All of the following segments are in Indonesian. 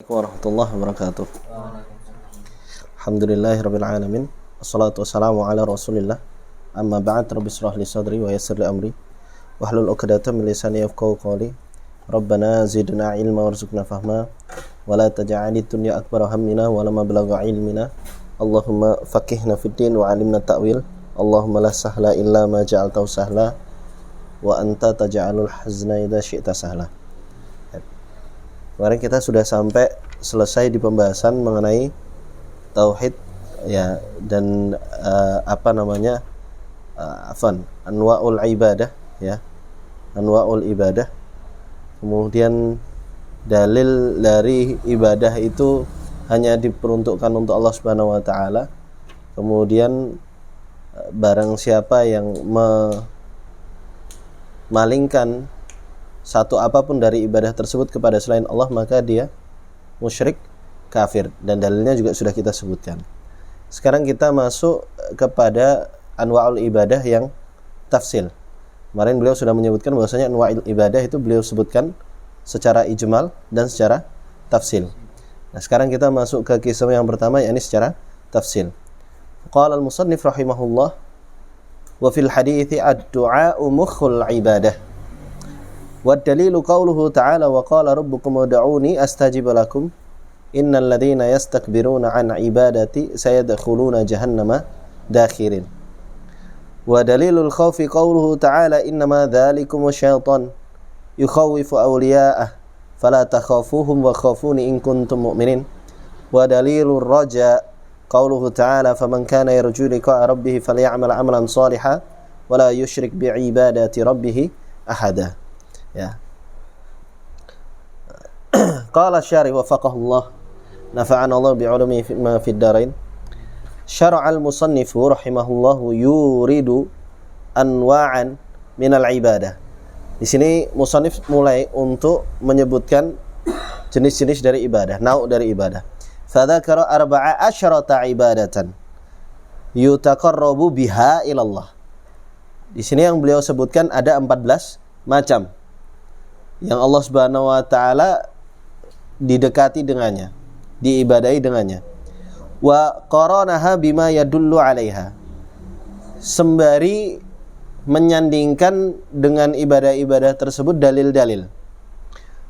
Warahmatullahi wabarakatuh. Alhamdulillahirabbil alamin. Wassalatu wassalamu ala Rasulillah. Amma ba'd, rabbi shrah li sadri wa yassir li amri wahlul 'uqdatam min lisani yafqahu qawli. Rabbana zidna ilma warzuqna fahma wa la taj'alid dunya akbara hammina wa la mablagha ilmina. Allahumma faqihna fid din wa 'allimna ta'wil. Allahumma la sahla illa ma ja'altahu sahla wa anta taj'alul hazna idza syi'ta sahla. Kemarin kita sudah sampai selesai di pembahasan mengenai tauhid ya, dan anwa'ul ibadah ya, anwa'ul ibadah. Kemudian dalil dari ibadah itu hanya diperuntukkan untuk Allah Subhanahu wa taala. Kemudian barang siapa yang memalingkan satu apapun dari ibadah tersebut kepada selain Allah, maka dia musyrik, kafir, dan dalilnya juga sudah kita sebutkan. Sekarang kita masuk kepada anwa'ul ibadah yang tafsil. Kemarin beliau sudah menyebutkan bahwasanya anwa'ul ibadah itu beliau sebutkan secara ijmal dan secara tafsil. Nah, sekarang kita masuk ke kisah yang pertama, yakni secara tafsil. Qala al-musannif rahimahullah, wa fil hadithi ad-du'a'u mukhul ibadah. والدليل قوله تعالى وقال ربكم ادعوني أستجب لكم إن الذين يستكبرون عن عبادتي سيدخلون جهنم داخرين ودليل الخوف قوله تعالى إنما ذلكم الشيطان يخوف أولياءه فلا تخافوهم وخافوني إن كنتم مؤمنين ودليل الرجاء قوله تعالى فمن كان يرجو لقاء ربه فليعمل عملا صالحا ولا يشرك بعبادة ربه أحدا. Ya. Qala syarih wafaqahullah nafa'ana Allah bi'ulumi ma fid darain. Syara'al musannifu rahimahullahu yuridu anwa'an minal ibadah. Di sini musannif mulai untuk menyebutkan jenis-jenis dari ibadah, nau' dari ibadah. Fadzakara arba'a asyrata ibadatan yutaqarrabu biha ilallah. Di sini yang beliau sebutkan ada 14 macam yang Allah Subhanahu wa taala didekati dengannya, diibadahi dengannya. Wa qaranaha bima yadullu 'alaiha. Sembari menyandingkan dengan ibadah-ibadah tersebut dalil-dalil.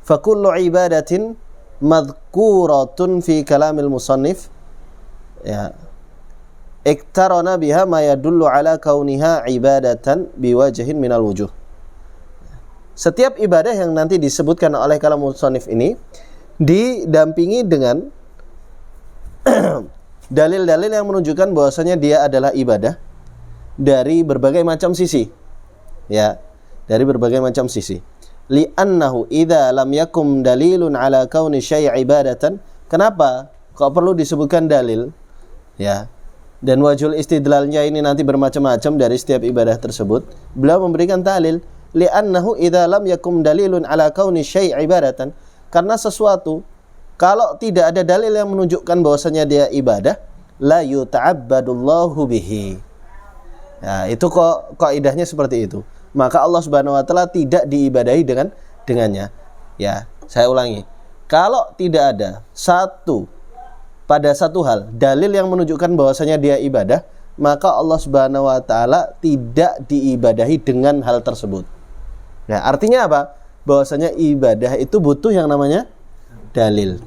Fa kullu ibadatin madhkuratun fi kalamil musannif ya, iktarana biha ma yadullu 'ala kauniha ibadatan biwajhin minal wujuh. Setiap ibadah yang nanti disebutkan oleh kalam musannif ini didampingi dengan dalil-dalil yang menunjukkan bahwasanya dia adalah ibadah dari berbagai macam sisi. Ya, dari berbagai macam sisi. Li'annahu idza lam yakum dalilun ala kauni syai' ibadatan. Kenapa kok perlu disebutkan dalil? Ya. Dan wajhul istidlalnya ini nanti bermacam-macam dari setiap ibadah tersebut. Beliau memberikan dalil li'annahu idza lam yakum dalilun ala kauni syai' ibadatan, karena sesuatu kalau tidak ada dalil yang menunjukkan bahwasanya dia ibadah, la yuta'abbadullahu bihi. Ya, itu kok kaidahnya seperti itu. Maka Allah Subhanahu wa taala tidak diibadahi dengannya. Ya, saya ulangi. Kalau tidak ada pada satu hal dalil yang menunjukkan bahwasanya dia ibadah, maka Allah Subhanahu wa taala tidak diibadahi dengan hal tersebut. Nah, artinya apa? Bahwasanya ibadah itu butuh yang namanya dalil.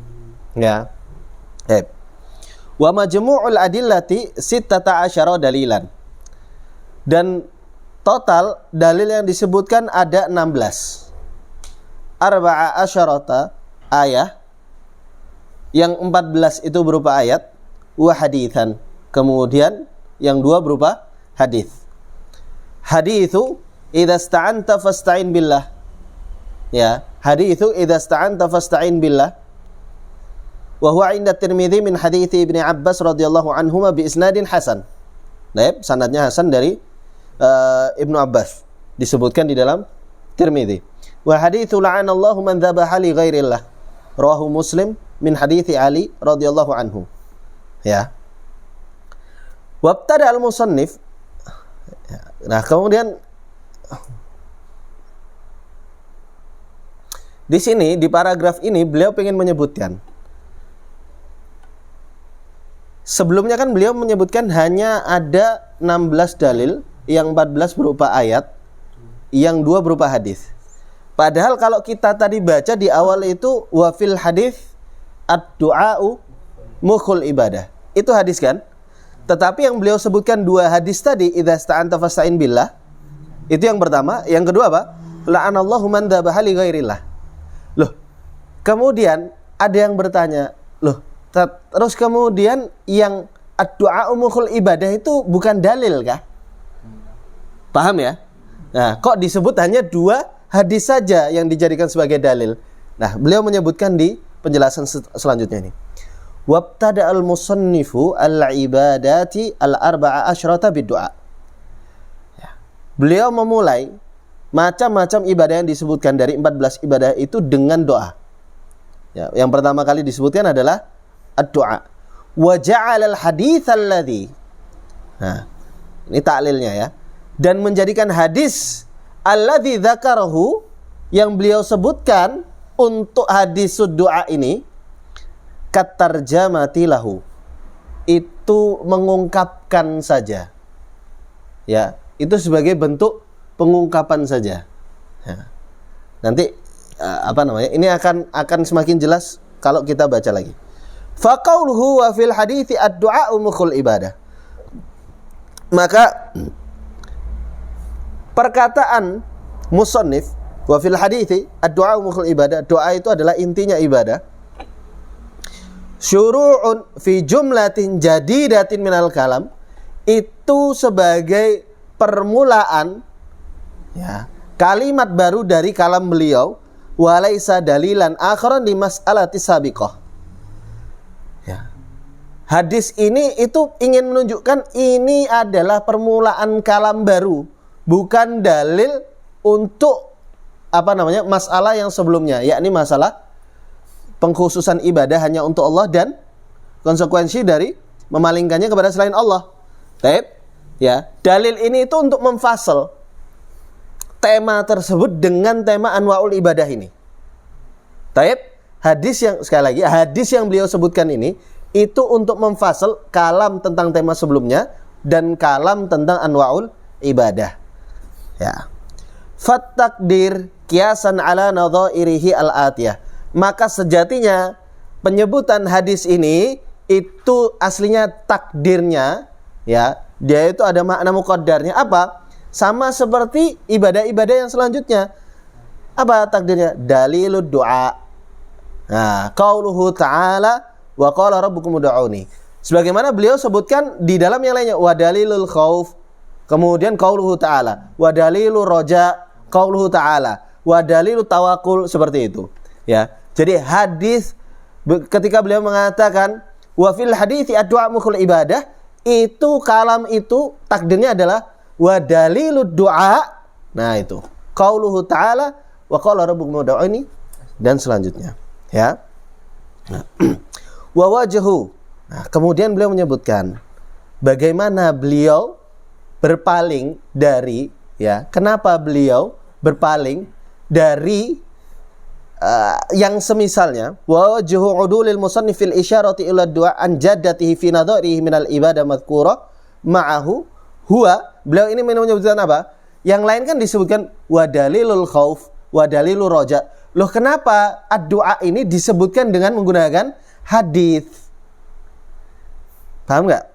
Ya. Wa majmu'ul adillati 16 dalilan. Dan total dalil yang disebutkan ada 16. Arba'a asyarata ayah. Yang 14 itu berupa ayat, wa haditsan. Kemudian yang 2 berupa hadis. Haditsu idza sta'anta fasta'in billah. Ya, haditsu idza sta'anta fasta'in billah. Wa huwa 'inda Tirmidzi min hadits Ibnu Abbas radhiyallahu anhuma bi isnadin hasan. Baik, sanadnya hasan dari Ibnu Abbas, disebutkan di dalam Tirmidzi. Wa haditsu la'anallahu man dzabaha li ghairillah. Rawahu Muslim min hadits Ali radhiyallahu anhu. Ya. Wabtada al-musannif. Nah, kemudian di sini di paragraf ini beliau ingin menyebutkan Sebelumnya kan beliau menyebutkan hanya ada 16 dalil, yang 14 berupa ayat, yang 2 berupa hadis. Padahal kalau kita tadi baca di awal itu wa fil hadis ad-du'a'u mukhul ibadah. Itu hadis kan? Tetapi yang beliau sebutkan 2 hadis tadi, idza sta'anta fasta'in billah. Itu yang pertama, yang kedua apa? La'anallahu man dzabaha li ghairillah. Loh, kemudian ada yang bertanya, loh, terus kemudian yang ad-du'a mukhul ibadah itu bukan dalil kah? Paham ya? Nah, kok disebut hanya 2 hadis saja yang dijadikan sebagai dalil? Nah, beliau menyebutkan di penjelasan selanjutnya ini. Wabtada al-musannifu al-ibadati al-arba'a asyrata bid-du'a. Ya. Beliau memulai macam-macam ibadah yang disebutkan dari 14 ibadah itu dengan doa. Ya, yang pertama kali disebutkan adalah ad-du'a. Wa ja'ala al-hadits alladhi. Nah, ini taklilnya ya. Dan menjadikan hadis alladzi dzakarahu yang beliau sebutkan untuk hadis du'a ini katarjamati lahu, itu mengungkapkan saja. Ya, itu sebagai bentuk pengungkapan saja. Ya. Nanti ini akan semakin jelas kalau kita baca lagi. Fa qauluhu wa fil hadithi ad-du'a mukhul ibadah. Maka perkataan musannif wa fil hadithi ad-du'a mukhul ibadah, doa itu adalah intinya ibadah. Syuru'un fi jumlatin jadidatin minal kalam, itu sebagai permulaan ya, kalimat baru dari kalam beliau, walaisa dalilan akharan di mas'alati sabiqah. Ya. Hadis ini itu ingin menunjukkan ini adalah permulaan kalam baru, bukan dalil untuk masalah yang sebelumnya, yakni masalah pengkhususan ibadah hanya untuk Allah dan konsekuensi dari memalingkannya kepada selain Allah. Baik, ya. Dalil ini itu untuk memfasal tema tersebut dengan tema anwa'ul ibadah ini. Baik, hadis yang beliau sebutkan ini itu untuk memfasal kalam tentang tema sebelumnya dan kalam tentang anwa'ul ibadah. Ya. Fat takdir kiasan ala nadhairihi al-atiyah. Maka sejatinya penyebutan hadis ini itu aslinya takdirnya, ya, dia itu ada makna muqaddarnya. Apa? Sama seperti ibadah-ibadah yang selanjutnya. Apa takdirnya? Dalilud du'a. Nah, qauluhu ta'ala wa qala rabbukum ud'uni. Sebagaimana beliau sebutkan di dalam yang lainnya, wa dalilul khauf. Kemudian qauluhu ta'ala, wa dalilur raja, qauluhu ta'ala, wa dalilut tawakkul, seperti itu. Ya. Jadi hadis ketika beliau mengatakan wa fil hadithi ad-du'a mukhul ibadah, itu kalam itu takdirnya adalah wa dalilud du'a. Nah, itu qauluhu ta'ala wa qala rabbukum ud'uni dan selanjutnya, ya. Nah, wa wajhu. Nah, kemudian beliau menyebutkan bagaimana beliau berpaling dari, ya, kenapa beliau berpaling dari yang semisalnya, wa wajhu udulil musannif fil isyarati ila du'a an jaddatihi fi nadharihi minal ibadah madhkura ma'ahu huwa. Beliau ini menyebutkan apa? Yang lain kan disebutkan wa dalilul khauf, wa dalilur raja. Loh, kenapa ad-du'a ini disebutkan dengan menggunakan hadis? Paham enggak?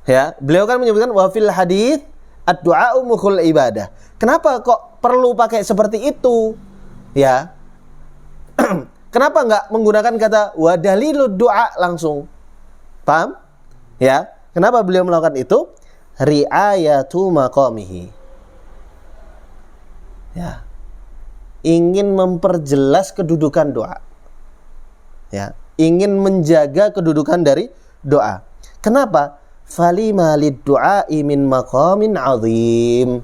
Ya, beliau kan menyebutkan wa fil hadis ad-du'a mukhul ibadah. Kenapa kok perlu pakai seperti itu? Ya. Kenapa enggak menggunakan kata wa dalilud du'a langsung? Paham? Ya. Kenapa beliau melakukan itu? Ri'ayatu maqamihi. Ya. Ingin memperjelas kedudukan doa. Ya, ingin menjaga kedudukan dari doa. Kenapa? Falima lid-du'a'i min maqamin 'azim.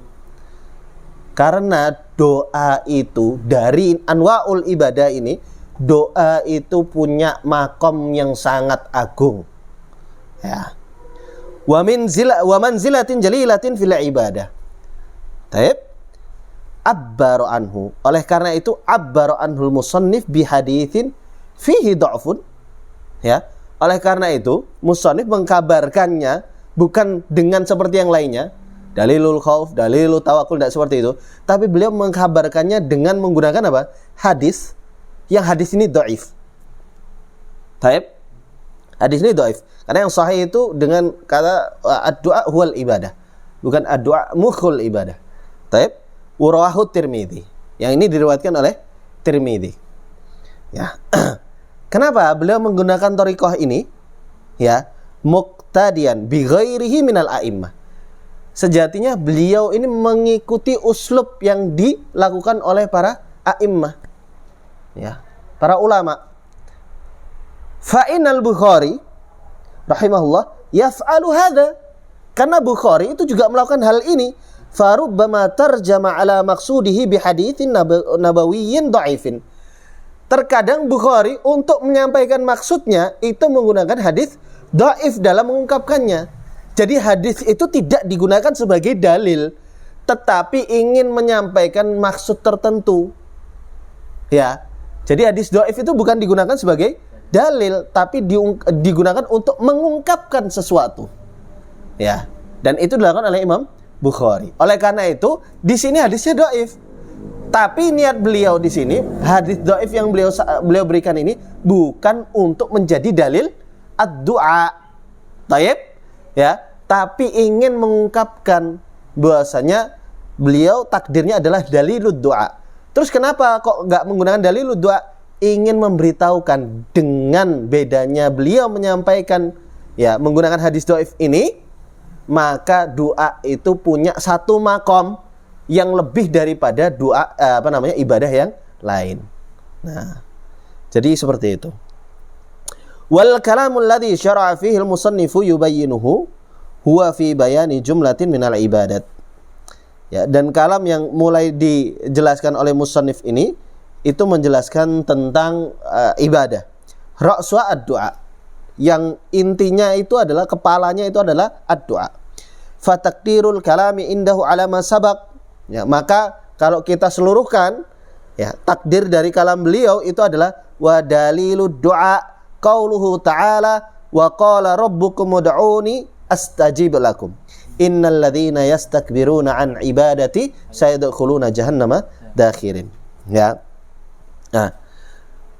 Karena doa itu dari anwa'ul ibadah ini, doa itu punya makom yang sangat agung. Ya. Wa manzilatin jalilatin fil ibadah. Taib. Abbaru anhu. Oleh karena itu abbaru anhul musannif bi haditsin fihi dha'fun. Ya. Oleh karena itu, musannif mengkabarkannya bukan dengan seperti yang lainnya, dalilul khauf, dalilul tawakkul, tidak seperti itu, tapi beliau mengkabarkannya dengan menggunakan apa? Hadis, yang hadis ini dhaif. Taib. Hadis ini dhaif. Karena yang sahih itu dengan kata ad-du'a huwal ibadah, bukan ad-du'a mukhul ibadah. Taib. Warawahu Tirmidzi. Yang ini diriwayatkan oleh Tirmidzi. Ya. Kenapa beliau menggunakan thariqah ini? Ya, muqtadiyan bi ghairihi minal a'immah. Sejatinya beliau ini mengikuti uslub yang dilakukan oleh para a'immah. Ya, para ulama. Fa innal Bukhari rahimahullah yaf'alu hadza. Karena Bukhari itu juga melakukan hal ini. Farubbama tarjama ala maqsudihi bi haditsin nabawiyyin dha'ifin. Terkadang Bukhari untuk menyampaikan maksudnya itu menggunakan hadis dhaif dalam mengungkapkannya. Jadi hadis itu tidak digunakan sebagai dalil, tetapi ingin menyampaikan maksud tertentu. Ya. Jadi hadis dhaif itu bukan digunakan sebagai dalil, tapi digunakan untuk mengungkapkan sesuatu. Ya. Dan itu dilakukan oleh Imam Bukhari. Oleh karena itu, di sini hadisnya dhaif. Tapi niat beliau di sini, hadis dhaif yang beliau berikan ini bukan untuk menjadi dalil ad-du'a. Taib, ya, tapi ingin mengungkapkan bahwasanya beliau takdirnya adalah dalilud du'a. Terus kenapa kok enggak menggunakan dalilud du'a? Ingin memberitahukan dengan bedanya beliau menyampaikan ya menggunakan hadis dhaif ini, maka doa itu punya satu makom yang lebih daripada doa ibadah yang lain. Nah, jadi seperti itu. Wal kalamul ladzi syara'a fihi al-musannifu yubayyinuhu huwa fi bayani jumlatin minal ibadat. Ya, dan kalam yang mulai dijelaskan oleh musannif ini itu menjelaskan tentang ibadah. Ra'su ad-du'a. Yang intinya itu adalah, kepalanya itu adalah ad-du'a. Fatakdirul kalami indahu ala ma sabaq. Ya, maka kalau kita seluruhkan ya, takdir dari kalam beliau itu adalah wa dalilud du'a qauluhu ta'ala wa qala rabbukum ud'uni astajib lakum innal ladzina yastakbiruna an ibadati sayadkhuluna jahannama dakhirin. Ya. Nah,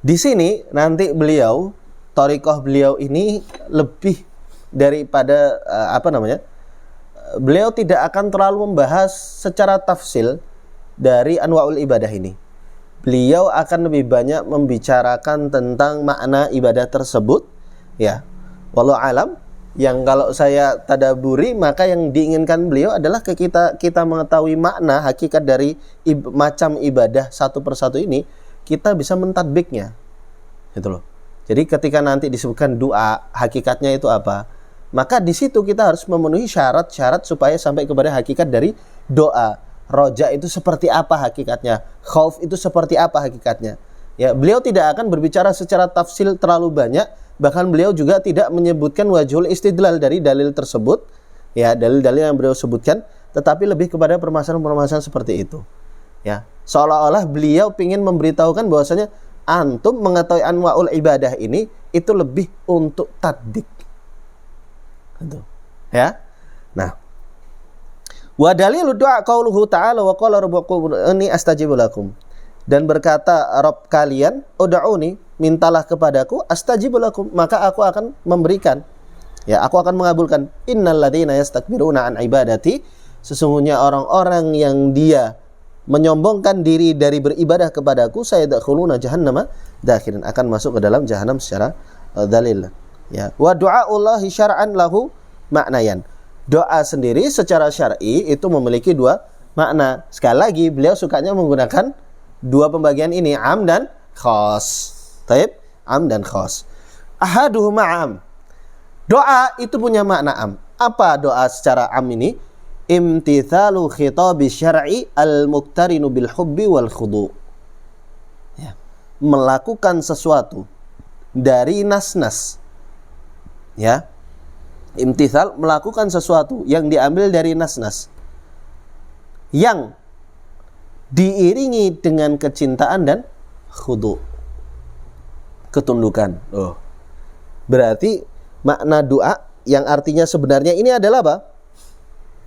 di sini nanti beliau, thariqah beliau ini lebih daripada beliau tidak akan terlalu membahas secara tafsil dari anwa'ul ibadah ini. Beliau akan lebih banyak membicarakan tentang makna ibadah tersebut, ya. Wallahu alam, yang kalau saya tadaburi, maka yang diinginkan beliau adalah kita mengetahui makna hakikat dari macam ibadah satu persatu ini, kita bisa mentadbiknya. Gitu loh. Jadi ketika nanti disebutkan doa, hakikatnya itu apa? Maka di situ kita harus memenuhi syarat-syarat supaya sampai kepada hakikat dari doa. Roja itu seperti apa hakikatnya? Khauf itu seperti apa hakikatnya? Ya, beliau tidak akan berbicara secara tafsil terlalu banyak, bahkan beliau juga tidak menyebutkan wajhul istidlal dari dalil tersebut, ya, dalil-dalil yang beliau sebutkan, tetapi lebih kepada permasalahan-permasalahan seperti itu. Ya, seolah-olah beliau ingin memberitahukan bahwasanya antum mengetahui anwa'ul ibadah ini itu lebih untuk taddik. Gitu. Ya. Nah, wa dalilud du'a qauluhu ta'ala wa qala rabbukum ud'uni astajib lakum. Dan berkata Rabb kalian, ud'uni, mintalah kepadaku, astajib lakum, maka aku akan memberikan. Ya, aku akan mengabulkan. Innal ladzina yastakbiruna an ibadati, sesungguhnya orang-orang yang dia menyombongkan diri dari beribadah kepadaku, sayadkhuluna jahannama dakhirin, akan masuk ke dalam jahanam secara dalil. Ya, wa du'aullahi syar'an lahu maknayan. Doa sendiri secara syar'i itu memiliki dua makna. Sekali lagi beliau sukanya menggunakan dua pembagian ini, am dan khas. Taib, am dan khas. Ahaduhuma am. Doa itu punya makna am. Apa doa secara am ini? Imtithalu khitabi syar'i al-muqtarinu bil hubbi wal khudu'. Ya. Melakukan sesuatu dari nas-nas. Ya. Imtithal, melakukan sesuatu yang diambil dari nas-nas, yang diiringi dengan kecintaan dan khudu', ketundukan. Berarti makna doa yang artinya sebenarnya ini adalah apa?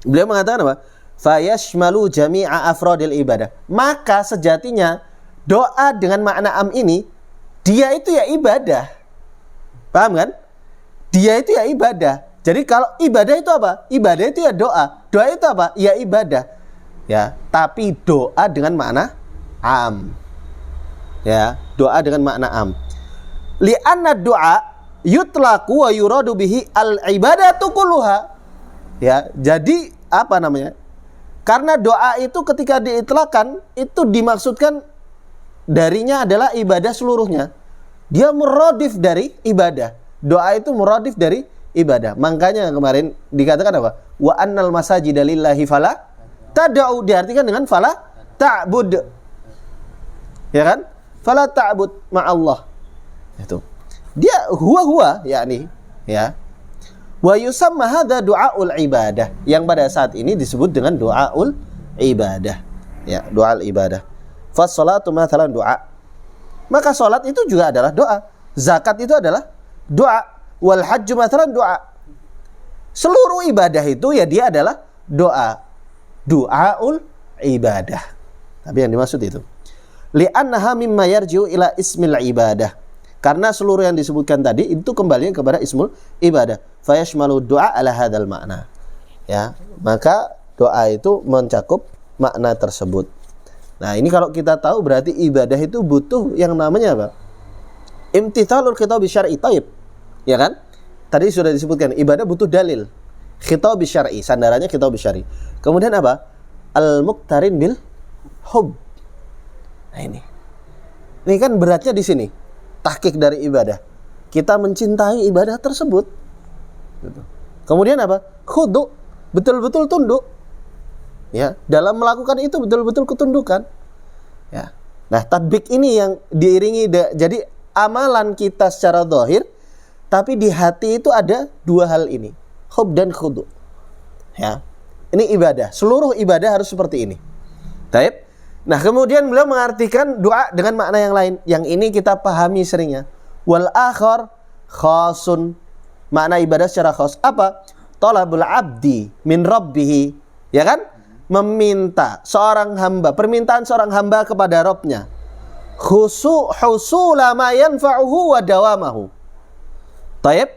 Beliau mengatakan apa? Fayashmalu jami'a afrodil ibadah. Maka sejatinya doa dengan makna am ini, dia itu ya ibadah. Paham kan? Dia itu ya ibadah. Jadi kalau ibadah itu apa? Ibadah itu ya doa. Doa itu apa? Ya ibadah. Ya, tapi doa dengan makna am. Ya, doa dengan makna am. Li'anna doa yutlaqu wa yuradu bihi al-ibadatu kulluha. Ya, jadi apa namanya? Karena doa itu ketika diitlaqkan itu dimaksudkan darinya adalah ibadah seluruhnya. Dia muradif dari ibadah. Doa itu muradif dari ibadah. Makanya kemarin dikatakan apa? Wa annal masajida lillahi fala tad'u, diartikan dengan fala ta'bud. Ya kan? Fala ta'bud ma'allah. Itu. Dia huwa yakni ya. Wa yusamma hadza du'aul ibadah, yang pada saat ini disebut dengan du'aul ibadah. Ya, du'aul ibadah. Fas salatu mathalan du'a. Maka salat itu juga adalah doa. Zakat itu adalah doa. Wal hajju mathalan du'a. Seluruh ibadah itu ya dia adalah doa. Du'aul ibadah. Tapi yang dimaksud itu li'annaha mimma yarji'u ila ismil ibadah. Karena seluruh yang disebutkan tadi itu kembali kepada ismul ibadah. Fayashmalu doa ala hadzal makna. Ya, maka doa itu mencakup makna tersebut. Nah, ini kalau kita tahu berarti ibadah itu butuh yang namanya apa? Imtithalul khitab syar'i taib. Ya kan? Tadi sudah disebutkan ibadah butuh dalil. Khitab syar'i, sandarannya khitab syar'i. Kemudian apa? Al-muqtarin bil hub. Nah, ini. Ini kan beratnya di sini. Tahqiq dari ibadah. Kita mencintai ibadah tersebut. Kemudian apa? Khudu, betul-betul tunduk. Ya, dalam melakukan itu betul-betul ketundukan. Ya. Nah, tatbik ini yang diiringi jadi amalan kita secara zahir, tapi di hati itu ada dua hal ini, hub dan khudu. Ya. Ini ibadah. Seluruh ibadah harus seperti ini. Baik. Nah, kemudian beliau mengartikan doa dengan makna yang lain. Yang ini kita pahami seringnya. Wal akhar khasun. Makna ibadah secara khas apa? Talabul abdi min rabbih. Ya kan? Meminta seorang hamba, permintaan seorang hamba kepada Rabbnya. Husula ma yanfa'uhu wa dawamahu. Taib.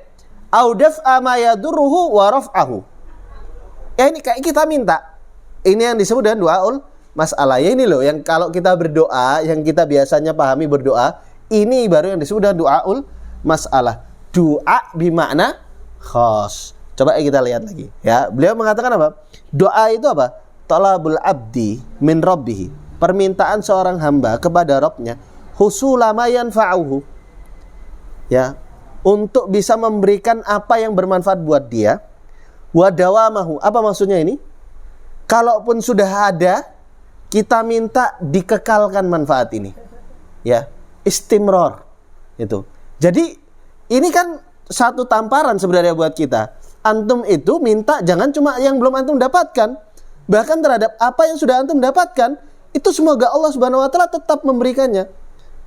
Au daf'a ma yadurruhu wa raf'ahu. Ya, ini kayak kita minta. Ini yang disebut dengan doaul masalah. Ya, ini loh yang kalau kita berdoa, yang kita biasanya pahami berdoa, ini baru yang disebut dengan doaul masalah. Doa bermakna khas. Coba kita lihat lagi ya. Beliau mengatakan apa? Doa itu apa? Talabul abdi min rabbih. Permintaan seorang hamba kepada Rabbnya, husula ma yanfa'uhu. Ya, untuk bisa memberikan apa yang bermanfaat buat dia. Wa dawamahu. Apa maksudnya ini? Kalaupun sudah ada, kita minta dikekalkan manfaat ini. Ya, istimror. Itu. Jadi ini kan satu tamparan sebenarnya buat kita. Antum itu minta jangan cuma yang belum antum dapatkan. Bahkan terhadap apa yang sudah antum dapatkan, itu semoga Allah Subhanahu wa taala tetap memberikannya.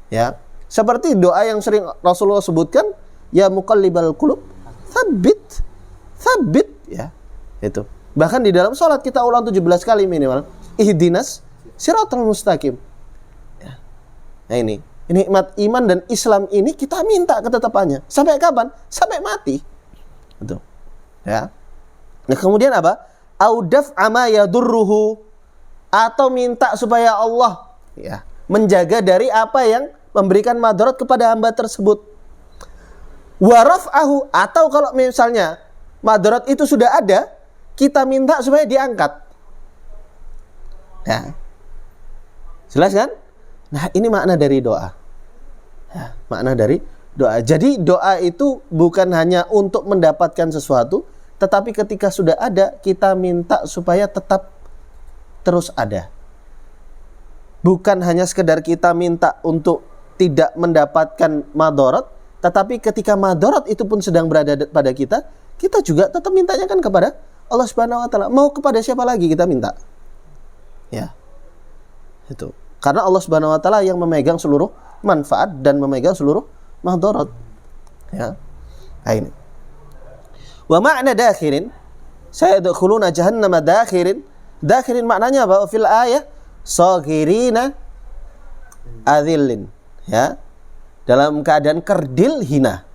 Ya. Seperti doa yang sering Rasulullah sebutkan, ya muqallibal qulub, tsabbit ya. Itu. Bahkan di dalam sholat kita ulang 17 kali minimal. Ihdinas siratal mustaqim. Ya. Nah, ini nikmat iman dan Islam ini kita minta ketetapannya. Sampai kapan? Sampai mati. Itu. Ya. Nah, kemudian apa? Audaf ama yadurruhu, atau minta supaya Allah ya menjaga dari apa yang memberikan madarat kepada hamba tersebut. Wa raf'ahu, atau kalau misalnya madarat itu sudah ada, kita minta supaya diangkat. Ya. Jelas kan? Nah, ini makna dari doa. Ya, makna dari doa. Jadi doa itu bukan hanya untuk mendapatkan sesuatu, tetapi ketika sudah ada, kita minta supaya tetap terus ada. Bukan hanya sekedar kita minta untuk tidak mendapatkan madarat, tetapi ketika madarat itu pun sedang berada pada kita, kita juga tetap mintanya kan kepada Allah Subhanahu wa taala. Mau kepada siapa lagi kita minta? Ya. Itu. Karena Allah Subhanahu wa taala yang memegang seluruh manfaat dan memegang seluruh madarat. Ya. Nah, ini. Wa ma'na dakhirin, sayadkhuluna jahannama dakhirin. Dakhirin maknanya apa? Fil ayah saghirina adillin, ya. Dalam keadaan kerdil hina.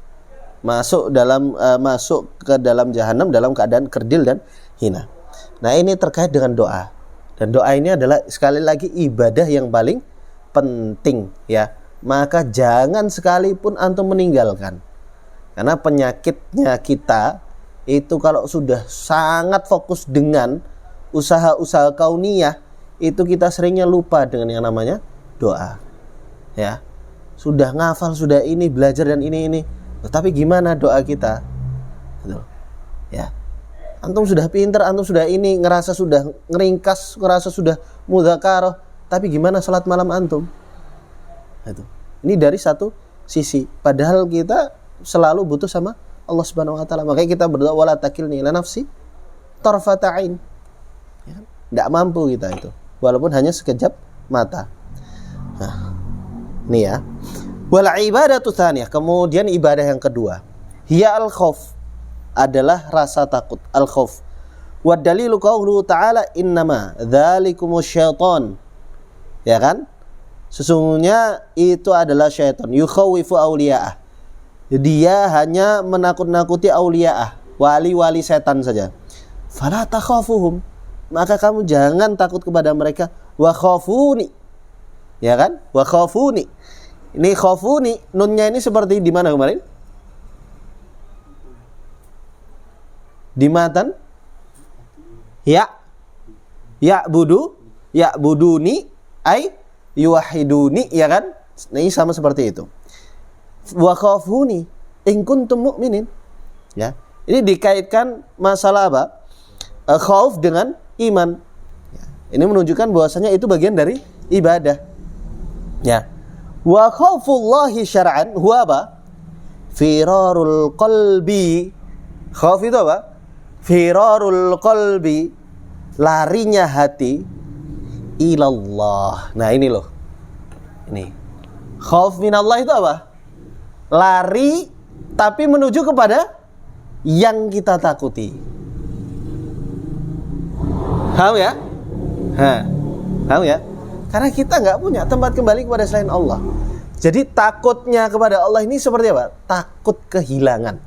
Masuk ke dalam jahanam dalam keadaan kerdil dan hina. Nah, ini terkait dengan doa. Dan doa ini adalah sekali lagi ibadah yang paling penting, ya. Maka jangan sekalipun antum meninggalkan. Karena penyakitnya kita itu kalau sudah sangat fokus dengan usaha-usaha kauniyah, itu kita seringnya lupa dengan yang namanya doa. Ya. Sudah ngafal, sudah ini, belajar dan ini. Tetapi gimana doa kita? Gitu. Ya. Antum sudah pintar, antum sudah ini, ngerasa sudah ngeringkas, ngerasa sudah mudzakarah, tapi gimana salat malam antum? Itu. Ini dari satu sisi. Padahal kita selalu butuh sama Allah Subhanahu wa taala. Makanya kita berdoa wala takilni ila nafsi tarfata ain. Ya, enggak mampu kita itu. Walaupun hanya sekejap mata. Nah, ini ya. Wal ibadatu tsaniyah, kemudian ibadah yang kedua. Hiya al khauf, adalah rasa takut, al khauf. Wa dalilu qauluhu ta'ala innama dzalikumus syaitan. Ya kan? Sesungguhnya itu adalah syaitan, yukhawifu awliya'ah. Dia hanya menakut-nakuti awliya'ah, wali-wali setan saja. Fala takhafuhum, maka kamu jangan takut kepada mereka. Wa khafuni, ya kan? Wa khafuni. Ini khafuni, nunnya ini seperti di mana kemarin? Di matan? Ya buduni ay yuwahiduni, ya kan? Ini sama seperti itu. Wa khafuni in kuntum mu'minin. Ya. Ini dikaitkan masalah apa? Khauf dengan iman. Ya. Ini menunjukkan bahwasanya itu bagian dari ibadah. Ya. Wa khaufullahi syar'an huwa apa? Firarul qalbi. Khauf itu apa? Firarul qalbi, larinya hati ilallah. Nah, ini loh. Ini. Khauf minallah itu apa? Lari tapi menuju kepada yang kita takuti. Paham ya? Paham ya? Karena kita nggak punya tempat kembali kepada selain Allah. Jadi takutnya kepada Allah ini seperti apa? Takut kehilangan.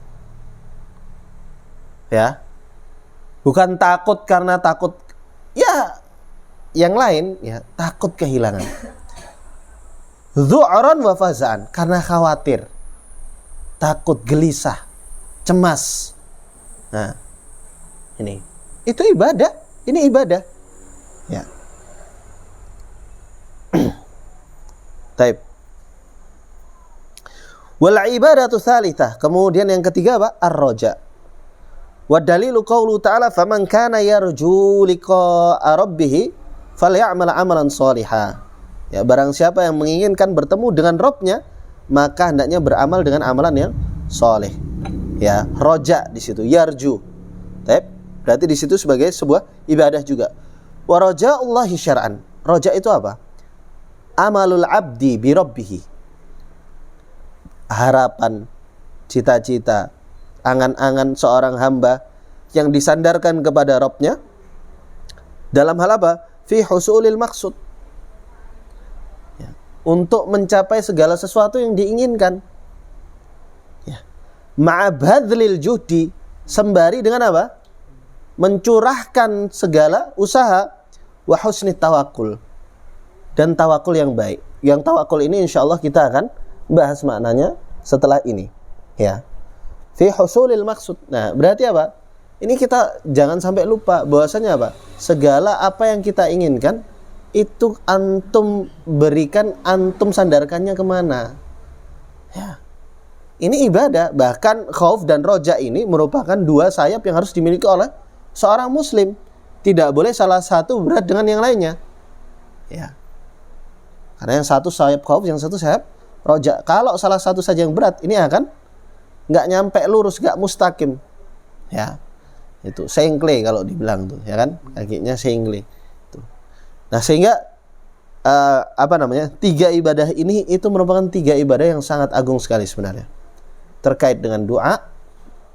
Ya. Bukan takut karena takut ya yang lain, ya, takut kehilangan. Dzu'ran wa faza'an, karena khawatir, takut, gelisah, cemas. Nah, ini itu ibadah, ini ibadah. Ya. Taib. Wal ibadatu tsalitsah, kemudian yang ketiga apa? Ar-raja. Wa dalilu qaulu ta'ala faman kana yarju liqa'a rabbih falyamal 'amalan shalihan. Ya, barang siapa yang menginginkan bertemu dengan Rabb-nya, maka hendaknya beramal dengan amalan yang saleh. Ya, roja di situ, yarju. Taib. Berarti di situ sebagai sebuah ibadah juga. Wa raja'ullahi syar'an. Roja itu apa? Amalul 'abdi bi rabbih. Harapan, cita-cita, angan-angan seorang hamba yang disandarkan kepada Rabb-nya dalam hal apa? Fi husulil maqsud. Ya, untuk mencapai segala sesuatu yang diinginkan. Ya. Ma'abadlil juhdi, sembari dengan apa? Mencurahkan segala usaha, wa husni tawakul, dan tawakul yang baik. Yang tawakul ini insyaallah kita akan bahas maknanya setelah ini. Ya. Fi husulil maqsud. Nah, berarti apa? Ini kita jangan sampai lupa bahwasanya apa? Segala apa yang kita inginkan itu antum berikan, antum sandarkannya kemana? Ya. Ini ibadah. Bahkan khauf dan roja ini merupakan dua sayap yang harus dimiliki oleh seorang muslim. Tidak boleh salah satu berat dengan yang lainnya. Ya. Karena yang satu sayap khauf, yang satu sayap roja. Kalau salah satu saja yang berat, ini akan nggak nyampe lurus, nggak mustaqim. Ya. Itu sengkle kalau dibilang tuh, ya kan? Kakinya sengkle. Tuh. Nah, sehingga tiga ibadah ini itu merupakan tiga ibadah yang sangat agung sekali sebenarnya. Terkait dengan doa,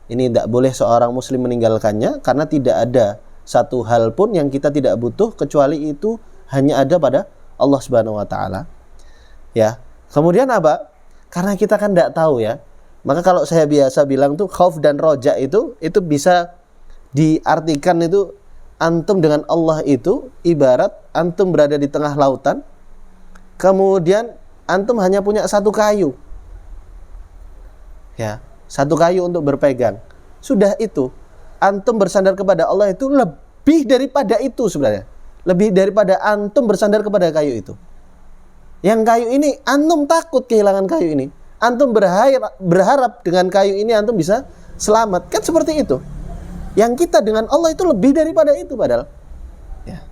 Ini tidak boleh seorang muslim meninggalkannya, karena tidak ada satu hal pun yang kita tidak butuh kecuali itu hanya ada pada Allah Subhanahu wa taala. Ya. Kemudian apa? Karena kita kan tidak tahu ya. Maka kalau saya biasa bilang tuh khauf dan roja itu bisa diartikan itu antum dengan Allah itu ibarat antum berada di tengah lautan. Kemudian antum hanya punya satu kayu. Ya, satu kayu untuk berpegang. Sudah itu, antum bersandar kepada Allah itu lebih daripada itu sebenarnya. Lebih daripada antum bersandar kepada kayu itu. Yang kayu ini, antum takut kehilangan kayu ini. Antum berharap dengan kayu ini antum bisa selamat. Kan seperti itu. Yang kita dengan Allah itu lebih daripada itu padahal. Ya.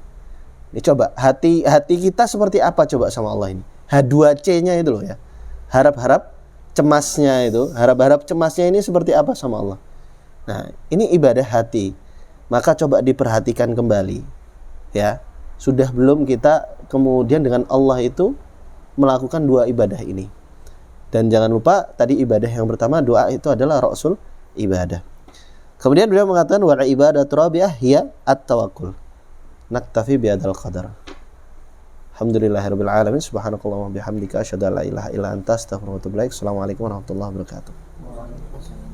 Ini coba, hati kita seperti apa coba sama Allah ini. H2C-nya itu loh ya. Harap-harap cemasnya itu, harap-harap cemasnya ini seperti apa sama Allah. Nah, ini ibadah hati. Maka coba diperhatikan kembali. Ya. Sudah belum kita kemudian dengan Allah itu melakukan dua ibadah ini. Dan jangan lupa tadi ibadah yang pertama, doa itu adalah rasul ibadah. Kemudian beliau mengatakan wa ibadatu rabi'ah hiya at-tawakkul. Naktafi bi hadzal qadar. Alhamdulillahirabbil alamin, subhanakallahumma bihamdika asyhadu an la ilaha illa anta astaghfiruka wa atubu ilaik. Assalamualaikum warahmatullahi wabarakatuh.